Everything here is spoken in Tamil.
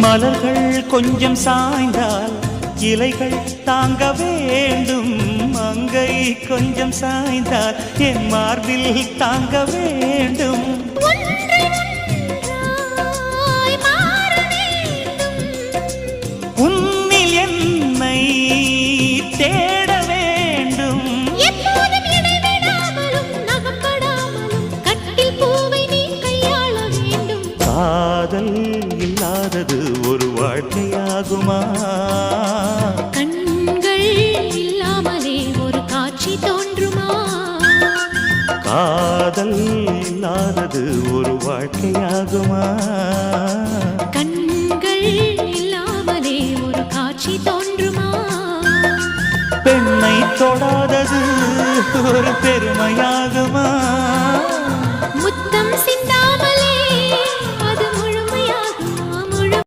மலர்கள் கொஞ்சம் சாய்ந்தால் இலைகள் தாங்க வேண்டும். மங்கை கொஞ்சம் சாய்ந்தால் என் மார்பில் தாங்க வேண்டும். உன்னில் என்னை தேட வேண்டும். எப்போதும் இடைவிடாமலும் நகப்படாமலும் கட்டில் பூவை நீ கையாள வேண்டும். காதல் இல்லாதது ஒரு வாழ்க்கையாகுமா? கண்கள் இல்லாமலே ஒரு காட்சி தோன்றுமா? காதல் இல்லாதது ஒரு வாழ்க்கையாகுமா? கண்கள் இல்லாமலே ஒரு காட்சி தோன்றுமா? பெண்ணை தொடாதது ஒரு பெருமையாகுமா? முத்தம் சிந்த